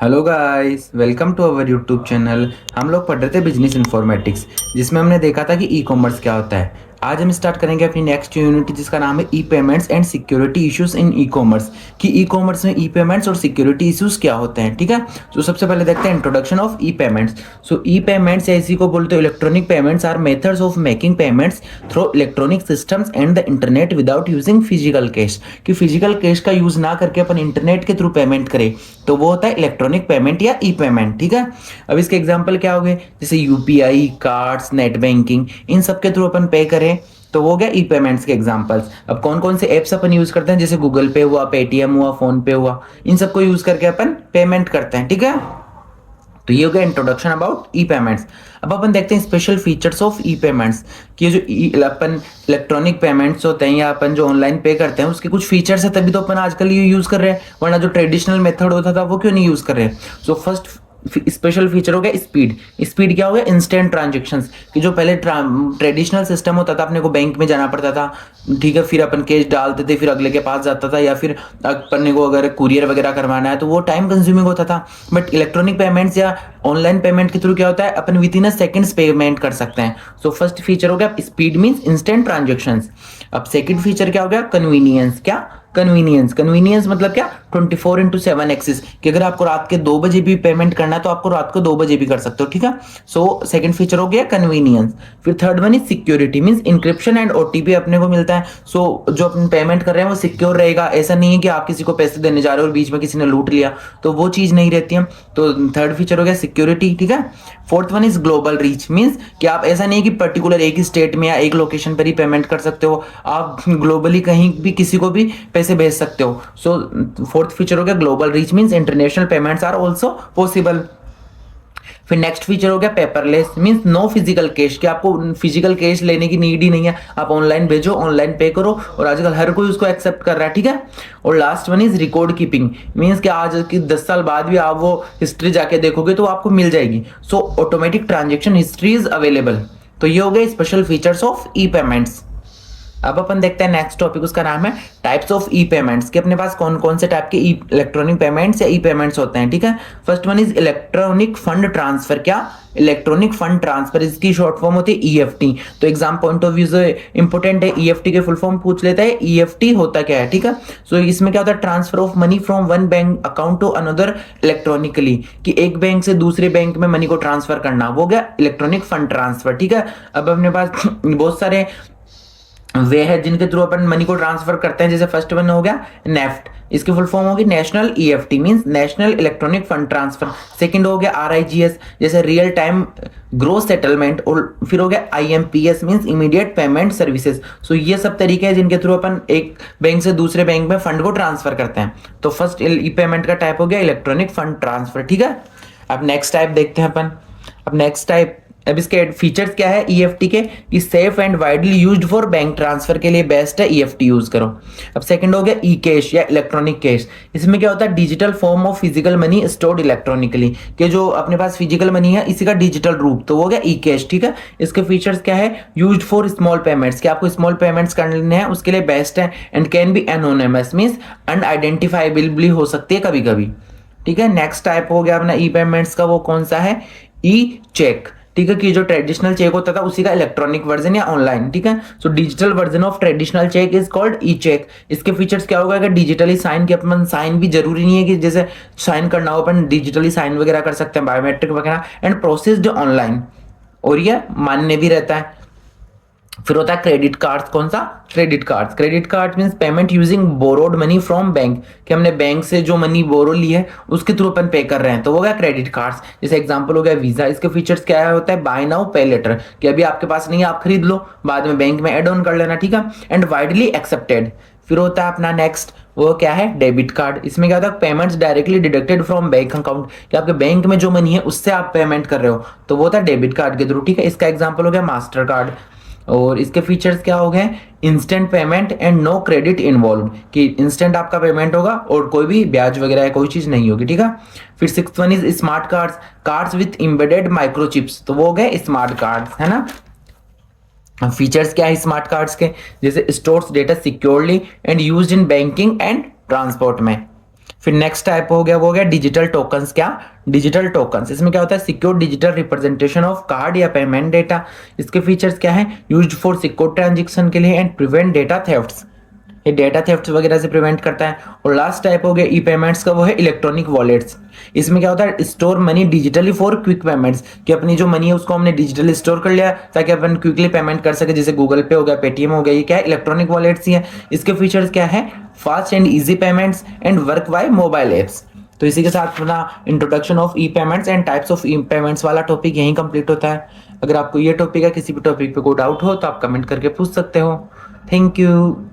Hello guys, welcome to our YouTube channel. हम लोग पढ़ रहे थे बिजनेस इन्फॉर्मेटिक्स, जिसमें हमने देखा था कि ई कॉमर्स क्या होता है। आज हम स्टार्ट करेंगे अपनी नेक्स्ट यूनिट, जिसका नाम है e payments and security issues in e commerce. कि ई कॉमर्स में ई पेमेंट्स और सिक्योरिटी इश्यूज क्या होते हैं। ठीक है, तो सबसे पहले देखते हैं introduction of e payments. So e payments या इसी को बोलते हैं electronic payments are methods of making payments through electronic systems and the internet without using physical cash. कि फिजिकल कैश का यूज ना करके अपन इंटरनेट के थ्रू पेमेंट करें, तो वो होता है इलेक्ट्रॉनिक पेमेंट या ई पेमेंट। ठीक है, अब इसके एग्जांपल क्या हो गए, जैसे यूपीआई, कार्ड्स, नेट बैंकिंग, इन सब के थ्रू अपन पे करें तो वो गया ई पेमेंट्स के एग्जांपल्स। अब कौन कौन से एप्स अपन यूज करते हैं, जैसे गूगल पे हुआ, पेटीएम हुआ, फोन पे हुआ, इन सबको यूज करके अपन पेमेंट करते हैं। ठीक है, तो ये हो गया इंट्रोडक्शन अबाउट ई पेमेंट्स। अब अपन देखते हैं special features of e payments. कि जो अपन इलेक्ट्रॉनिक पेमेंट्स होते हैं या अपन जो ऑनलाइन पे करते हैं, उसके कुछ फीचर्स है, तभी तो अपन आजकल ये यूज कर रहे हैं, वरना जो ट्रेडिशनल मेथड होता था वो क्यों नहीं यूज कर रहे हैं। सो फर्स्ट स्पेशल फीचर हो गया स्पीड। स्पीड क्या हो गया, इंस्टेंट ट्रांजेक्शंस। कि जो पहले ट्रेडिशनल सिस्टम होता था, अपने को बैंक में जाना पड़ता था, ठीक है, फिर अपन कैश डालते थे, फिर अगले के पास जाता था, या फिर अपने को अगर कुरियर वगैरह करवाना है तो वो टाइम कंज्यूमिंग होता था। बट इलेक्ट्रॉनिक पेमेंट्स या ऑनलाइन पेमेंट के थ्रू क्या होता है, अपन within a seconds payment कर सकते हैं। सो फर्स्ट फीचर हो गया स्पीड मींस इंस्टेंट ट्रांजेक्शंस। अब सेकंड फीचर क्या हो गया, कन्वीनियंस। क्या कन्वीनियंस, कन्वीनियंस मतलब क्या, 24/7 एक्सिस। कि अगर आपको रात के 2 बजे भी पेमेंट करना है तो आपको रात को 2 बजे भी कर सकते हो। ठीक है, सो सेकंड फीचर हो गया कन्वीनियंस। फिर third one is security means encryption and OTP अपने को मिलता है। सो जो अपन पेमेंट कर रहे हैं वो सिक्योर रहेगा। ऐसा नहीं है कि आप किसी को पैसे देने जा रहे हो और बीच में किसी ने लूट लिया, तो वो चीज नहीं रहती है। तो थर्ड फीचर हो गया सिक्योरिटी। ठीक है, fourth one is global reach means कि आप ऐसा नहीं है कि पर्टिकुलर एक ही स्टेट में या एक लोकेशन पर ही पेमेंट कर सकते हो, आप ग्लोबली कहीं भी किसी को भी पैसे भेज सकते हो। सो फोर्थ फीचर हो गया global reach means international payments are also possible. फिर नेक्स्ट फीचर हो गया paperless means no physical cash. कि आपको फिजिकल कैश लेने की नीड ही नहीं है, आप ऑनलाइन भेजो, ऑनलाइन पे करो, और आजकल हर कोई उसको एक्सेप्ट कर रहा है। ठीक है, और last one is record keeping means कि आज की 10 साल बाद भी आप वो हिस्ट्री जाके देखोगे तो आपको मिल जाएगी। सो automatic transaction history is available. तो ये हो गए special features of e payments. अब अपन देखते हैं नेक्स्ट टॉपिक, उसका नाम है टाइप्स ऑफ ई पेमेंट्स। कि अपने पास कौन कौन से टाइप के इलेक्ट्रॉनिक पेमेंट्स या ई पेमेंट्स होते हैं। ठीक है, first one is electronic fund transfer. क्या, इलेक्ट्रॉनिक फंड ट्रांसफर, इसकी शॉर्ट फॉर्म होती है ईएफटी। तो एग्जाम पॉइंट ऑफ व्यू से इंपॉर्टेंट है, ईएफटी के फुल फॉर्म पूछ लेता है, ईएफटी होता क्या है। ठीक है, सो इसमें क्या होता है, transfer of money from one bank account to another electronically. कि एक बैंक से दूसरे बैंक में मनी को ट्रांसफर करना, वो गया इलेक्ट्रॉनिक फंड ट्रांसफर। ठीक है, अब अपने पास बहुत सारे वे है जिनके थ्रू अपन मनी को ट्रांसफर करते हैं। जैसे फर्स्ट वन हो गया नेफ्ट, इसकी फुल फॉर्म होगी national EFT means national electronic fund transfer. Second हो गया आरआईजीएस, जैसे रियल टाइम ग्रोस सेटलमेंट। और फिर हो गया IMPS means immediate payment services. So ये सब तरीके हैं जिनके थ्रू अपन एक बैंक से दूसरे बैंक में फंड को ट्रांसफर करते हैं। तो फर्स्ट ई पेमेंट का टाइप हो गया इलेक्ट्रॉनिक फंड ट्रांसफर। ठीक है, अब नेक्स्ट टाइप देखते हैं अपन। अब नेक्स्ट टाइप, अब इसके फीचर्स क्या है ईएफटी के, कि safe and widely used for bank transfer के लिए बेस्ट है, ईएफटी यूज करो। अब सेकंड हो गया ई कैश या इलेक्ट्रॉनिक कैश। इसमें क्या होता है, digital form of physical money stored electronically. कि जो अपने पास फिजिकल मनी है इसी का डिजिटल रूप, तो वो गया ई कैश। ठीक है, इसके फीचर्स क्या है, यूज्ड फॉर स्मॉल पेमेंट्स। कि आपको स्मॉल पेमेंट्स करने हैं उसके लिए बेस्ट है, and can be anonymous means unidentifiable भी हो सकती है कभी कभी। ठीक है, नेक्स्ट टाइप हो गया अपना ई पेमेंट्स का, वो कौन सा है, ई चेक। ठीक है, कि जो ट्रेडिशनल चेक होता था उसी का इलेक्ट्रॉनिक वर्जन या ऑनलाइन। ठीक है, so digital version of traditional cheque is called e cheque. इसके फीचर्स क्या होगा, डिजिटली साइन, के अपन साइन भी जरूरी नहीं है कि जैसे साइन करना हो, अपन डिजिटली साइन वगैरह कर सकते हैं, बायोमेट्रिक वगैरह, एंड प्रोसेस्ड ऑनलाइन, और ये मान्य भी रहता है। फिर होता है क्रेडिट कार्ड्स। कौन सा, credit cards. Credit card means payment using borrowed money from bank. कि हमने बैंक से जो मनी बोरो ली है उसके थ्रू अपन पे कर रहे हैं, तो वो गया क्रेडिट कार्ड्स। जैसे एग्जांपल हो गया वीजा। इसके फीचर्स क्या होता है, बाय नाउ पे लेटर। कि अभी आपके पास नहीं है, आप खरीद लो, बाद में बैंक में एड ऑन कर लेना। ठीक है, एंड वाइडली एक्सेप्टेड। फिर होता है अपना नेक्स्ट, वो क्या है, डेबिट कार्ड। इसमें क्या होता है, payments directly deducted from bank account. कि आपके बैंक में जो मनी है उससे आप पेमेंट कर रहे हो, तो वो होता है डेबिट कार्ड के थ्रू। ठीक है, इसका एग्जांपल हो गया मास्टर कार्ड। और इसके फीचर्स क्या हो गए, instant payment and no credit involve. कि इंस्टेंट आपका पेमेंट होगा और कोई भी ब्याज वगैरह कोई चीज नहीं होगी। ठीक है, फिर sixth one is smart cards. Cards with embedded microchips, तो वो हो गए स्मार्ट कार्ड्स, है ना। फीचर्स क्या है स्मार्ट कार्ड्स के, जैसे stores data securely and used in banking and transport में। फिर नेक्स्ट टाइप हो गया, वो हो गया डिजिटल टोकन्स। क्या? डिजिटल टोकन्स, इसमें क्या होता है? Secure digital representation of card या पेमेंट डेटा। इसके फीचर्स क्या है? यूज्ड फॉर सिक्योर ट्रांजेक्शन के लिए एंड प्रिवेंट डेटा थेफ्ट्स, ये डेटा थेफ्ट वगैरह से प्रिवेंट करता है। और लास्ट टाइप हो गया ई पेमेंट्स का, वो है इलेक्ट्रॉनिक वॉलेट्स। इसमें क्या होता है? Store money digitally for quick payments, कि अपनी जो मनी है उसको हमने डिजिटली स्टोर कर लिया ताकि अपन क्विकली पेमेंट कर सके, जैसे गूगल पे हो गया, पेटीएम हो गया। ये क्या है? इलेक्ट्रॉनिक वॉलेट्स ही है। इसके फीचर्स क्या है? Fast and easy payments and work by mobile apps. तो इसी के साथ अपना introduction of e payments and types of e payments वाला टॉपिक यहीं कंप्लीट होता है। अगर आपको ये टॉपिक या किसी भी टॉपिक पे कोई डाउट हो तो आप कमेंट करके पूछ सकते हो। Thank you.